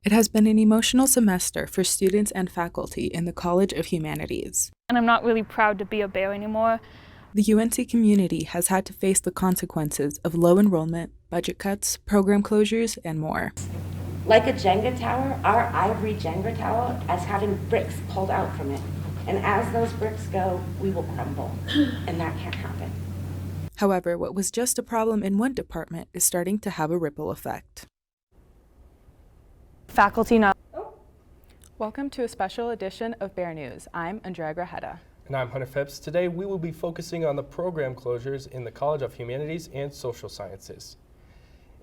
It has been an emotional semester for students and faculty in the College of Humanities. And I'm not really proud to be a Bear anymore. The UNC community has had to face the consequences of low enrollment, budget cuts, program closures, and more. Like a Jenga tower, our ivory Jenga tower is having bricks pulled out from it. And as those bricks go, we will crumble. And that can't happen. However, what was just a problem in one department is starting to have a ripple effect. Faculty not. Welcome to a special edition of Bear News. I'm Andrea Grajeda. And I'm Hunter Phipps. Today we will be focusing on the program closures in the College of Humanities and Social Sciences.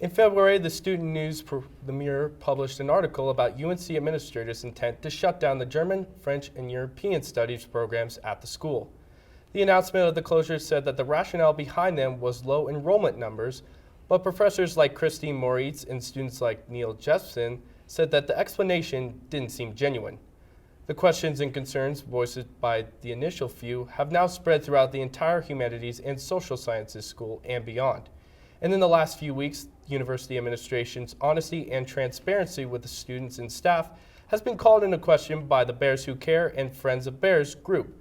In February, the Student News, the Mirror, published an article about UNC administrators' intent to shut down the German, French, and European Studies programs at the school. The announcement of the closures said that the rationale behind them was low enrollment numbers, but professors like Christine Moritz and students like Neil Jeffson said that the explanation didn't seem genuine. The questions and concerns voiced by the initial few have now spread throughout the entire Humanities and Social Sciences school and beyond. And in the last few weeks, university administration's honesty and transparency with the students and staff has been called into question by the Bears Who Care and Friends of Bears group.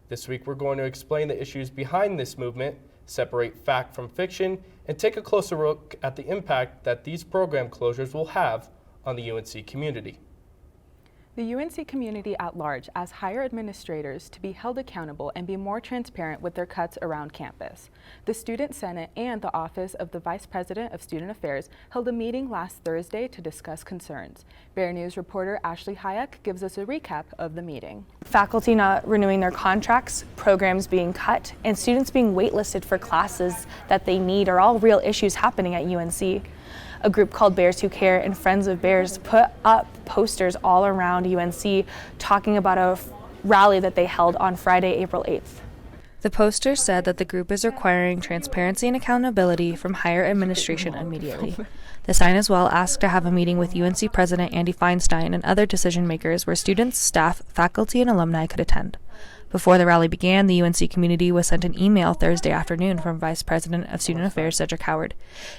This week, we're going to explain the issues behind this movement, separate fact from fiction, and take a closer look at the impact that these program closures will have on the UNC community. The UNC community at large asks higher administrators to be held accountable and be more transparent with their cuts around campus. The Student Senate and the Office of the Vice President of Student Affairs held a meeting last Thursday to discuss concerns. Bear News reporter Ashley Hayek gives us a recap of the meeting. Faculty not renewing their contracts, programs being cut, and students being waitlisted for classes that they need are all real issues happening at UNC. A group called Bears Who Care and Friends of Bears put up posters all around UNC talking about a rally that they held on Friday, April 8th. The poster said that the group is requiring transparency and accountability from higher administration immediately. The sign as well asked to have a meeting with UNC President Andy Feinstein and other decision makers where students, staff, faculty, and alumni could attend. Before the rally began, the UNC community was sent an email Thursday afternoon from Vice President of Student Affairs Cedric Howard.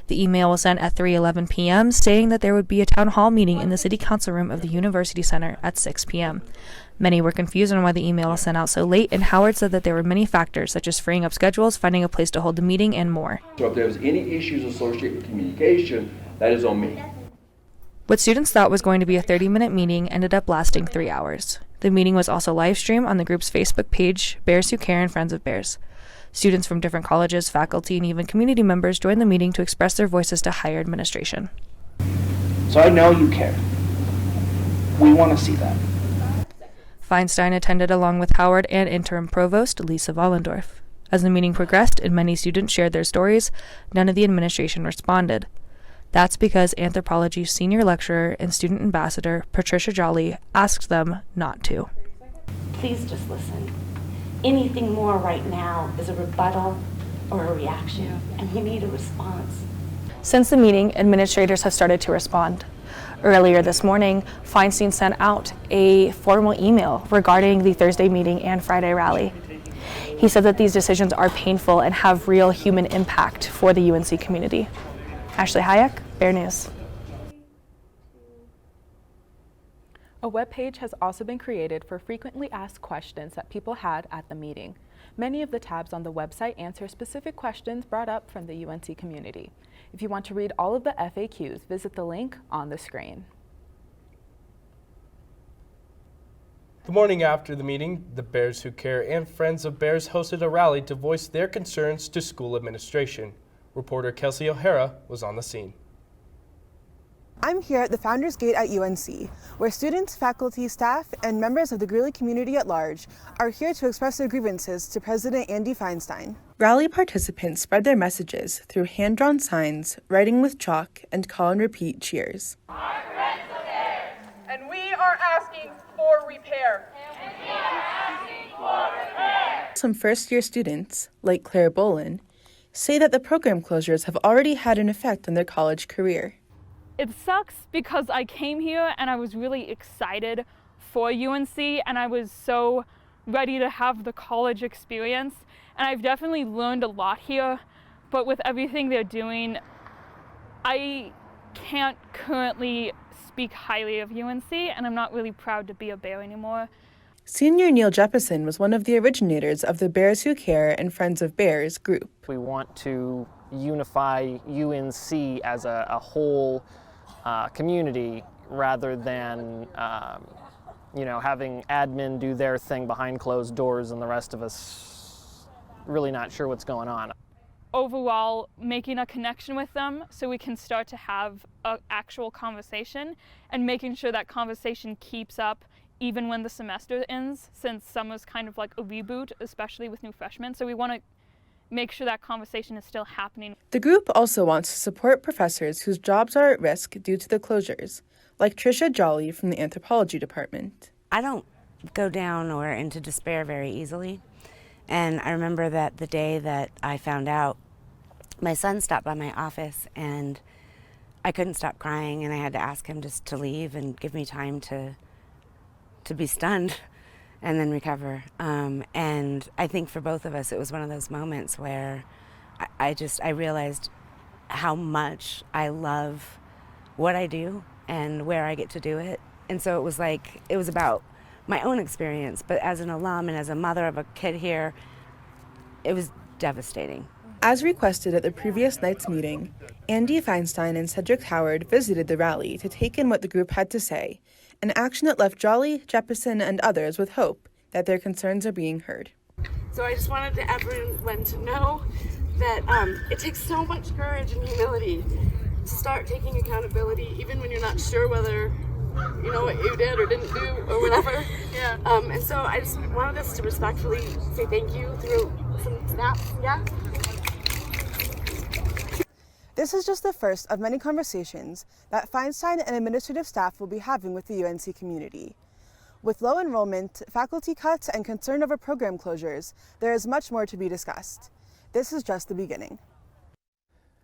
The email was sent at 3:11 p.m. stating that there would be a town hall meeting in the City Council room of the University Center at 6 p.m. Many were confused on why the email was sent out so late, and Howard said that there were many factors, such as freeing up schedules, finding a place to hold the meeting, and more. So if there's any issues associated with communication, that is on me. What students thought was going to be a 30-minute meeting ended up lasting 3 hours. The meeting was also live-streamed on the group's Facebook page, Bears Who Care and Friends of Bears. Students from different colleges, faculty, and even community members joined the meeting to express their voices to higher administration. So I know you care. We want to see that. Feinstein attended along with Howard and interim provost Lisa Vollendorf. As the meeting progressed and many students shared their stories, none of the administration responded. That's because anthropology senior lecturer and student ambassador Patricia Jolly asked them not to. Please just listen. Anything more right now is a rebuttal or a reaction, and we need a response. Since the meeting, administrators have started to respond. Earlier this morning, Feinstein sent out a formal email regarding the Thursday meeting and Friday rally. He said that these decisions are painful and have real human impact for the UNC community. Ashley Hayek, Bear News. A webpage has also been created for frequently asked questions that people had at the meeting. Many of the tabs on the website answer specific questions brought up from the UNC community. If you want to read all of the FAQs, visit the link on the screen. The morning after the meeting, the Bears Who Care and Friends of Bears hosted a rally to voice their concerns to school administration. Reporter Kelsey O'Hara was on the scene. I'm here at the Founders Gate at UNC, where students, faculty, staff, and members of the Greeley community at large are here to express their grievances to President Andy Feinstein. Rally participants spread their messages through hand-drawn signs, writing with chalk, and call and repeat cheers. Our friends are there, and we are asking for repair. Some first-year students, like Claire Bolin, say that the program closures have already had an effect on their college career. It sucks because I came here and I was really excited for UNC and I was so ready to have the college experience, and I've definitely learned a lot here, but with everything they're doing, I can't currently speak highly of UNC, and I'm not really proud to be a Bear anymore. Senior Neil Jeppesen was one of the originators of the Bears Who Care and Friends of Bears group. We want to unify UNC as a whole community rather than having admin do their thing behind closed doors and the rest of us really not sure what's going on. Overall, making a connection with them so we can start to have an actual conversation, and making sure that conversation keeps up even when the semester ends, since summer's kind of like a reboot, especially with new freshmen. So we want to make sure that conversation is still happening. The group also wants to support professors whose jobs are at risk due to the closures, like Patricia Jolly from the anthropology department. I don't go down or into despair very easily. And I remember that the day that I found out, my son stopped by my office and I couldn't stop crying, and I had to ask him just to leave and give me time to be stunned and then recover. And I think for both of us, it was one of those moments where I realized how much I love what I do and where I get to do it. And so it was about my own experience, but as an alum and as a mother of a kid here, it was devastating. As requested at the previous night's meeting, Andy Feinstein and Cedric Howard visited the rally to take in what the group had to say, an action that left Jolly, Jeppesen, and others with hope that their concerns are being heard. So I just wanted everyone to know that it takes so much courage and humility to start taking accountability, even when you're not sure whether you know what you did or didn't do or whatever. Yeah. And so I just wanted us to respectfully say thank you through some snaps. Yeah. This is just the first of many conversations that Feinstein and administrative staff will be having with the UNC community. With low enrollment, faculty cuts, and concern over program closures, there is much more to be discussed. This is just the beginning.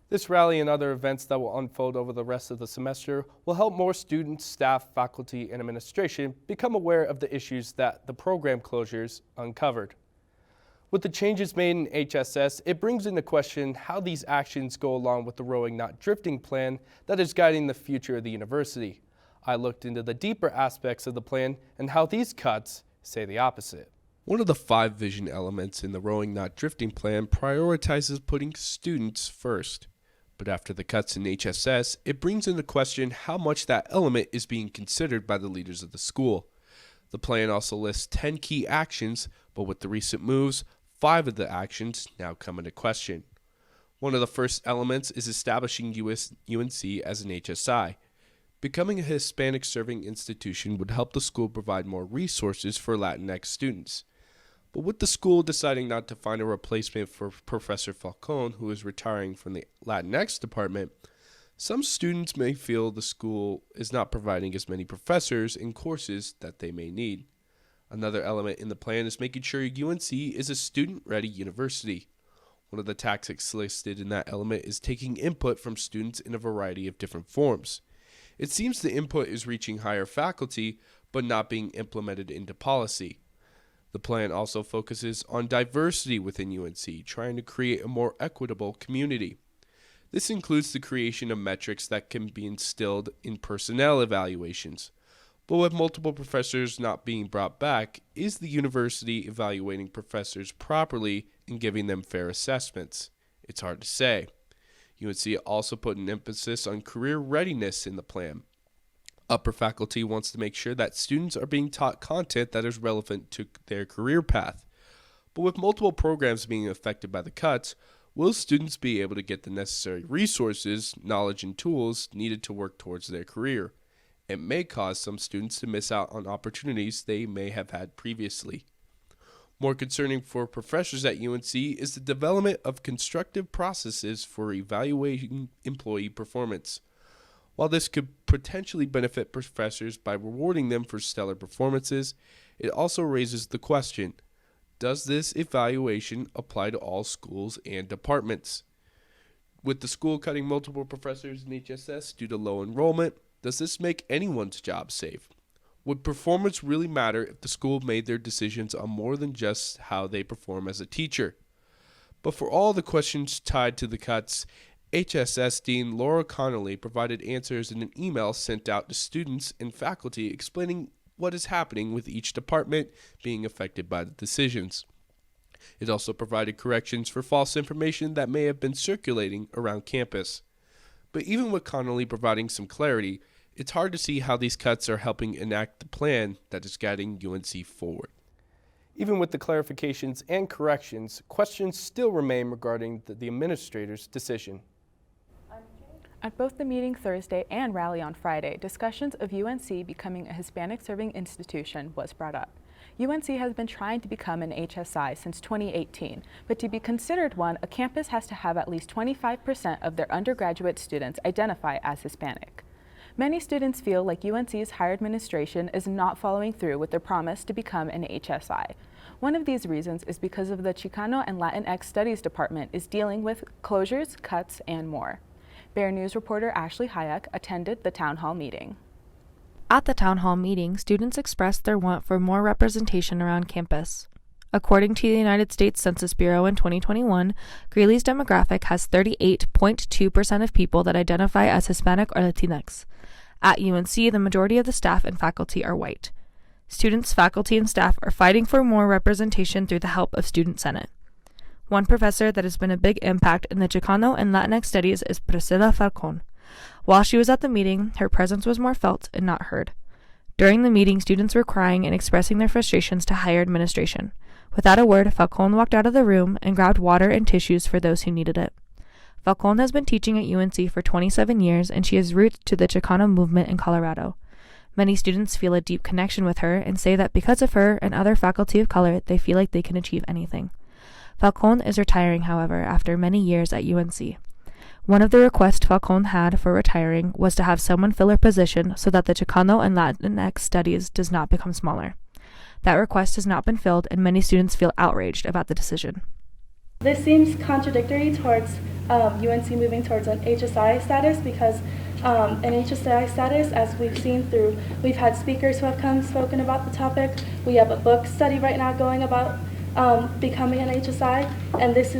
This rally and other events that will unfold over the rest of the semester will help more students, staff, faculty, and administration become aware of the issues that the program closures uncovered. With the changes made in HSS, it brings into question how these actions go along with the Rowing Not Drifting plan that is guiding the future of the university. I looked into the deeper aspects of the plan and how these cuts say the opposite. One of the 5 vision elements in the Rowing Not Drifting plan prioritizes putting students first. But after the cuts in HSS, it brings into question how much that element is being considered by the leaders of the school. The plan also lists 10 key actions, but with the recent moves, 5 of the actions now come into question. One of the first elements is establishing UNC as an HSI. Becoming a Hispanic serving institution would help the school provide more resources for Latinx students. But with the school deciding not to find a replacement for Professor Falcone, who is retiring from the Latinx department, some students may feel the school is not providing as many professors in courses that they may need. Another element in the plan is making sure UNC is a student-ready university. One of the tactics listed in that element is taking input from students in a variety of different forms. It seems the input is reaching higher faculty, but not being implemented into policy. The plan also focuses on diversity within UNC, trying to create a more equitable community. This includes the creation of metrics that can be instilled in personnel evaluations. But with multiple professors not being brought back, is the university evaluating professors properly and giving them fair assessments? It's hard to say. UNC also put an emphasis on career readiness in the plan. Upper faculty wants to make sure that students are being taught content that is relevant to their career path. But with multiple programs being affected by the cuts, will students be able to get the necessary resources, knowledge, and tools needed to work towards their career? It may cause some students to miss out on opportunities they may have had previously. More concerning for professors at UNC is the development of constructive processes for evaluating employee performance. While this could potentially benefit professors by rewarding them for stellar performances, it also raises the question, does this evaluation apply to all schools and departments? With the school cutting multiple professors in HSS due to low enrollment, does this make anyone's job safe? Would performance really matter if the school made their decisions on more than just how they perform as a teacher? But for all the questions tied to the cuts HSS Dean Laura Connolly provided answers in an email sent out to students and faculty explaining what is happening with each department being affected by the decisions. It also provided corrections for false information that may have been circulating around campus. But even with Connolly providing some clarity, it's hard to see how these cuts are helping enact the plan that is guiding UNC forward. Even with the clarifications and corrections, questions still remain regarding the administrator's decision. At both the meeting Thursday and rally on Friday, discussions of UNC becoming a Hispanic-serving institution was brought up. UNC has been trying to become an HSI since 2018, but to be considered one, a campus has to have at least 25% of their undergraduate students identify as Hispanic. Many students feel like UNC's higher administration is not following through with their promise to become an HSI. One of these reasons is because of the Chicano and Latinx Studies Department is dealing with closures, cuts, and more. Bear News reporter Ashley Hayek attended the town hall meeting. At the town hall meeting, students expressed their want for more representation around campus. According to the United States Census Bureau in 2021, Greeley's demographic has 38.2% of people that identify as Hispanic or Latinx. At UNC, the majority of the staff and faculty are white. Students, faculty, and staff are fighting for more representation through the help of Student Senate. One professor that has been a big impact in the Chicano and Latinx studies is Priscilla Falcon. While she was at the meeting, her presence was more felt and not heard. During the meeting, students were crying and expressing their frustrations to higher administration. Without a word, Falcon walked out of the room and grabbed water and tissues for those who needed it. Falcon has been teaching at UNC for 27 years, and she has roots to the Chicano movement in Colorado. Many students feel a deep connection with her and say that because of her and other faculty of color, they feel like they can achieve anything. Falcon is retiring, however, after many years at UNC. One of the requests Falcon had for retiring was to have someone fill her position so that the Chicano and Latinx studies does not become smaller. That request has not been filled, and many students feel outraged about the decision. This seems contradictory towards UNC moving towards an HSI status because an HSI status, as we've had speakers who have spoken about the topic. We have a book study right now going about becoming an HSI, and this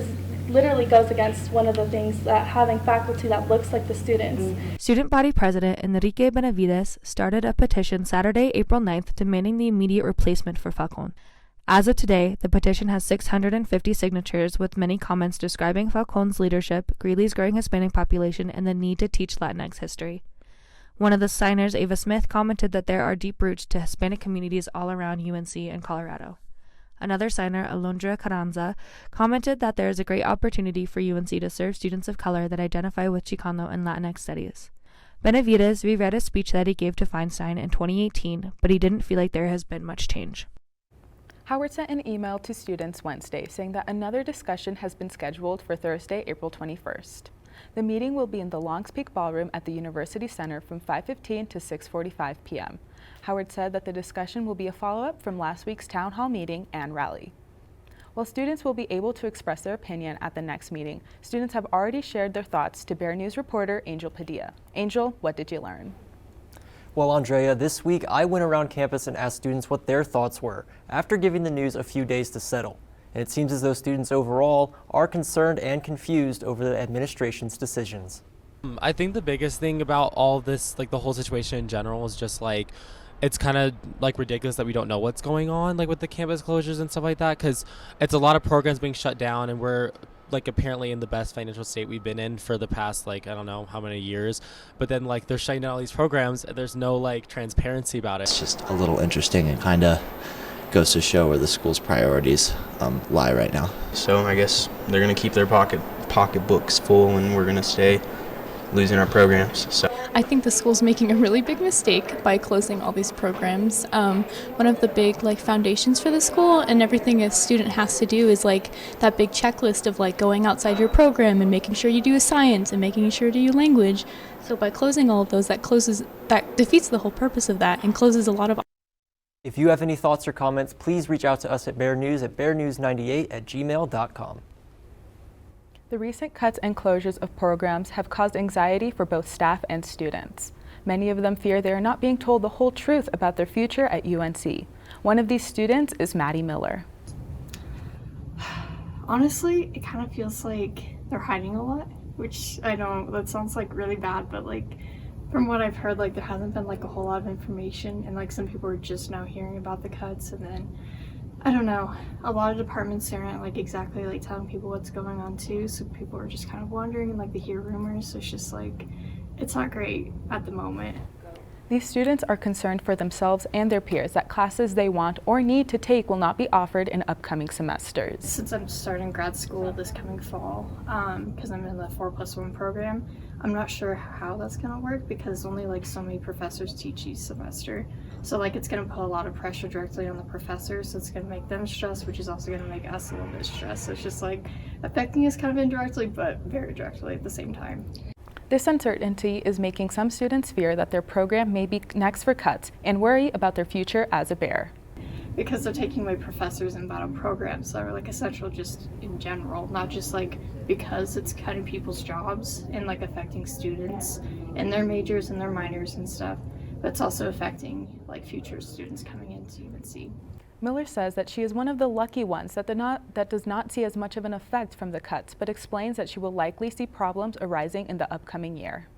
literally goes against one of the things that having faculty that looks like the students. Student body president Enrique Benavides started a petition Saturday, April 9th, demanding the immediate replacement for Falcon. As of today, the petition has 650 signatures, with many comments describing Falcon's leadership, Greeley's growing Hispanic population, and the need to teach Latinx history. One of the signers, Ava Smith, commented that there are deep roots to Hispanic communities all around UNC and Colorado. Another signer, Alondra Carranza, commented that there is a great opportunity for UNC to serve students of color that identify with Chicano and Latinx studies. Benavides reread a speech that he gave to Feinstein in 2018, but he didn't feel like there has been much change. Howard sent an email to students Wednesday saying that another discussion has been scheduled for Thursday, April 21st. The meeting will be in the Longs Peak Ballroom at the University Center from 5:15 to 6:45 p.m. Howard said that the discussion will be a follow-up from last week's town hall meeting and rally. While students will be able to express their opinion at the next meeting, students have already shared their thoughts to Bear News reporter Angel Padilla. Angel, what did you learn? Well, Andrea, this week I went around campus and asked students what their thoughts were after giving the news a few days to settle. And it seems as though students overall are concerned and confused over the administration's decisions. I think the biggest thing about all this, like the whole situation in general, is just like it's kind of like ridiculous that we don't know what's going on, like with the campus closures and stuff like that, because it's a lot of programs being shut down, and we're like apparently in the best financial state we've been in for the past like I don't know how many years, but then like they're shutting down all these programs and there's no like transparency about it. It's just a little interesting and kind of goes to show where the school's priorities lie right now. So I guess they're going to keep their pocketbooks full, and we're going to stay losing our programs. So I think the school's making a really big mistake by closing all these programs. One of the big foundations for the school and everything a student has to do is that big checklist of going outside your program and making sure you do science and making sure to do language. So by closing all of those, that defeats the whole purpose of that and closes a lot of. If you have any thoughts or comments, please reach out to us at Bear News at bearnews98@gmail.com. The recent cuts and closures of programs have caused anxiety for both staff and students. Many of them fear they are not being told the whole truth about their future at UNC. One of these students is Maddie Miller. Honestly, it kind of feels like they're hiding a lot. which I know that sounds like really bad, but like from what I've heard, like there hasn't been like a whole lot of information, and like some people are just now hearing about the cuts, and then I don't know, a lot of departments aren't like exactly like telling people what's going on too, so people are just kind of wondering and like they hear rumors, so it's just like it's not great at the moment. These students are concerned for themselves and their peers that classes they want or need to take will not be offered in upcoming semesters. Since I'm starting grad school this coming fall, because I'm in the 4+1 program, I'm not sure how that's going to work because only like so many professors teach each semester. So like it's going to put a lot of pressure directly on the professors, so it's going to make them stressed, which is also going to make us a little bit stressed. So it's just like affecting us kind of indirectly, but very directly at the same time. This uncertainty is making some students fear that their program may be next for cuts and worry about their future as a Bear. Because they're taking away professors and battle programs that are like essential just in general, not just like because it's cutting people's jobs and like affecting students and their majors and their minors and stuff, but it's also affecting like future students coming into UNC. Miller says that she is one of the lucky ones that does not see as much of an effect from the cuts, but explains that she will likely see problems arising in the upcoming year.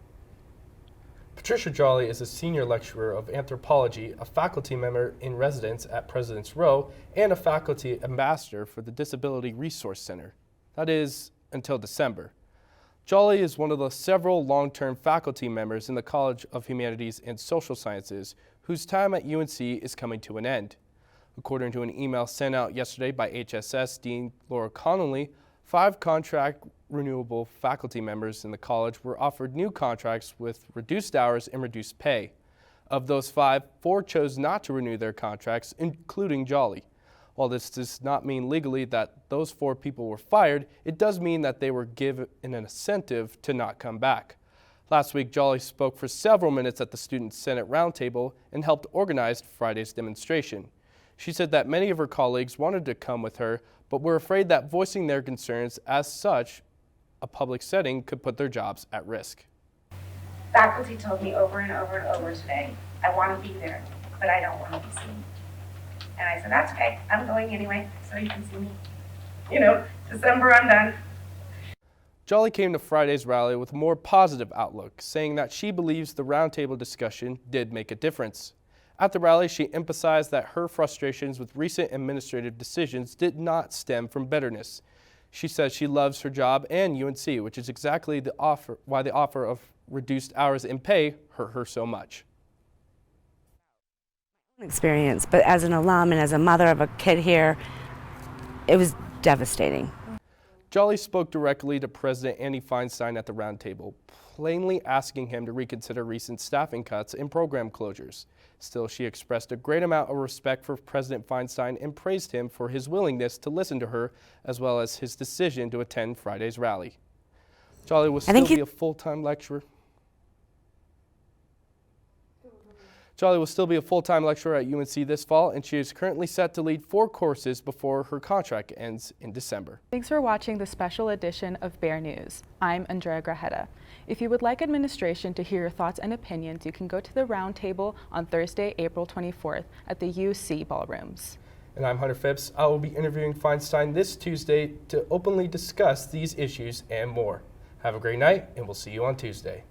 Patricia Jolly is a senior lecturer of anthropology, a faculty member in residence at President's Row, and a faculty ambassador for the Disability Resource Center. That is, until December. Jolly is one of the several long-term faculty members in the College of Humanities and Social Sciences whose time at UNC is coming to an end. According to an email sent out yesterday by HSS Dean Laura Connolly, 5 contract renewable faculty members in the college were offered new contracts with reduced hours and reduced pay. Of those 5, 4 chose not to renew their contracts, including Jolly. While this does not mean legally that those 4 people were fired, it does mean that they were given an incentive to not come back. Last week, Jolly spoke for several minutes at the Student Senate Roundtable and helped organize Friday's demonstration. She said that many of her colleagues wanted to come with her, but were afraid that voicing their concerns as such a public setting could put their jobs at risk. Faculty told me over and over and over today, I want to be there, but I don't want to be seen. And I said, that's okay, I'm going anyway, so you can see me. You know, December, I'm done. Jolly came to Friday's rally with a more positive outlook, saying that she believes the roundtable discussion did make a difference. At the rally, she emphasized that her frustrations with recent administrative decisions did not stem from bitterness. She says she loves her job and UNC, which is exactly why the offer of reduced hours and pay hurt her so much. Experience, but as an alum and as a mother of a kid here, it was devastating. Jolly spoke directly to President Andy Feinstein at the roundtable, plainly asking him to reconsider recent staffing cuts and program closures. Still, she expressed a great amount of respect for President Feinstein and praised him for his willingness to listen to her, as well as his decision to attend Friday's rally. Jolly will still be a full-time lecturer. Jolly will still be a full-time lecturer at UNC this fall, and she is currently set to lead 4 courses before her contract ends in December. Thanks for watching the special edition of Bear News. I'm Andrea Grajeda. If you would like administration to hear your thoughts and opinions, you can go to the roundtable on Thursday, April 24th at the UC ballrooms. And I'm Hunter Phipps. I will be interviewing Feinstein this Tuesday to openly discuss these issues and more. Have a great night, and we'll see you on Tuesday.